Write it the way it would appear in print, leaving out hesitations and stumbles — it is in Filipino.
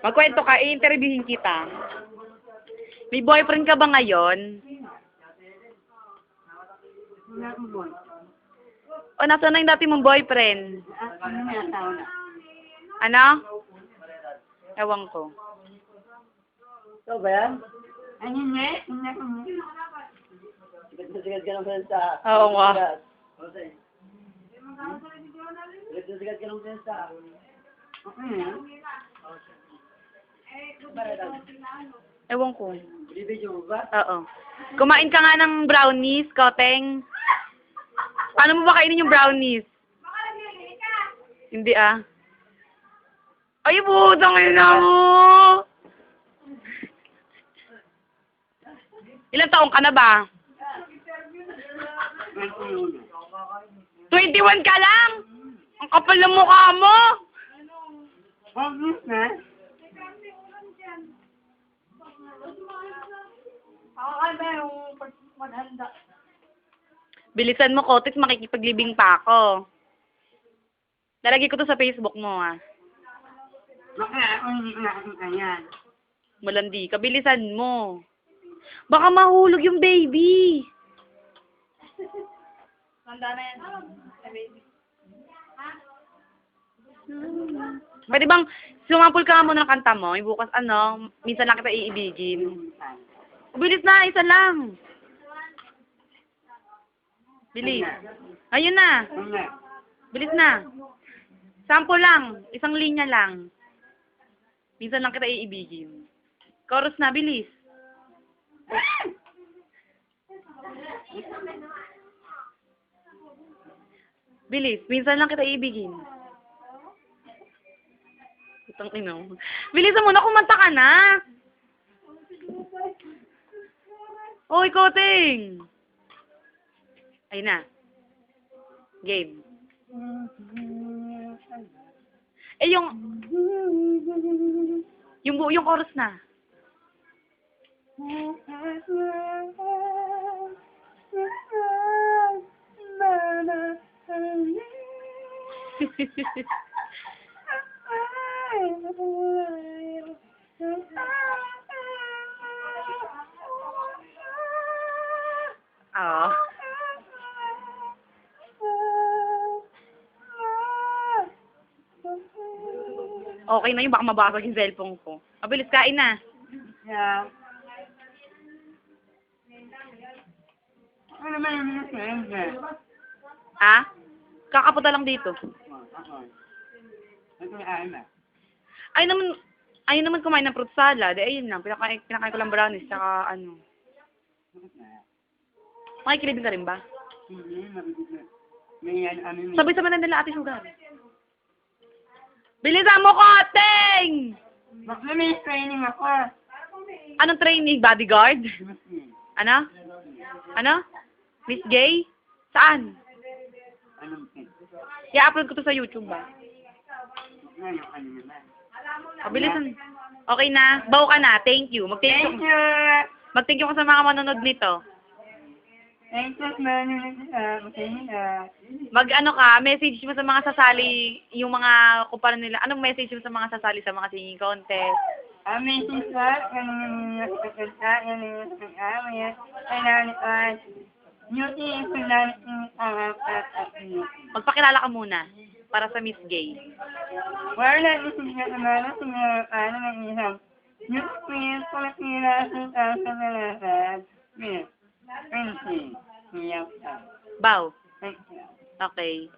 Magkwento ka, i-interviewin kita. May boyfriend ka ba ngayon? Wala akong boy. O, nasa na yung dati mong boyfriend? Ano may asawa na? Ano? Ewan ko. Ito ba yan? Ano na? Ano na? Sikat na sikat ka ng sensa. Oo nga. Sikat na sikat ka ng sensa. Okay na. Ewan ko. Bibidyo mo ba? Oo. Kumain ka nga ng brownies, Koteng. Paano mo ba kainin yung brownies? Hindi ah. Ay, putang ina mo! Ilang taong ka na ba? 21 ka lang? Ang kapal ng mukha mo! Obvious na. Bilisan mo, Kotex, makikipaglibing pa ako. Lalagay ko to sa Facebook mo, ah. Baka ako hindi ko nakakita yan. Malandi ka, bilisan mo. Baka mahulog yung baby. Handa na yan. Baby. Pwede bang sumapul ka nga muna ng kanta mo? Yung bukas, minsan lang kita iibigin. Bilis na, isa lang. Bilis. Ayun na. Ano? Bilis na. Sample lang. Isang linya lang. Minsan lang kita iibigin. Chorus na, bilis. Bilis. Minsan lang kita iibigin. Itang ino. Bilisan mo na, kumanta ka na. Oy, Koteng. Ayun na. Game. Eh, yung chorus na. Oo. Okay na yun, baka mabasag yung cellphone ko. Mabilis, kain na. Yeah. Ano naman yung minutes na? Ha? Kakapunta lang dito. Ito yung akin na. Ayun naman kumain ng fruit salad. Eh, ayun lang. Pinakain ko lang brownies, tsaka ano. Makikilibing ka rin ba? Hindi, mabibig na. May ano yun. Sabay-sabay na nila ate sugar. Bilisan mo, Koteng! Bakla may training ako. Anong training? Bodyguard? Ano? Ano? Miss Gay? Saan? Anong pin? I-upload ko to sa YouTube ba? Ano ano naman? Bilisan. Okay na. Baw ka na. Thank you. Thank you! Mag-thank you ko sa mga manonood nito. Thank you, man. Mag-ano ka, message mo sa mga sasali, yung mga, kung paano nila, anong message mo sa mga sasali sa mga singing contest? Amazing sir, kanina nakakita, kanina nakakaya, kailangan new team, kailangan Magpakilala ka muna, para sa Miss Gay. wala isip na naman, ano ng isang new team, Pilipinas, sa lahat, thank you. Baw. Thank you. Okay.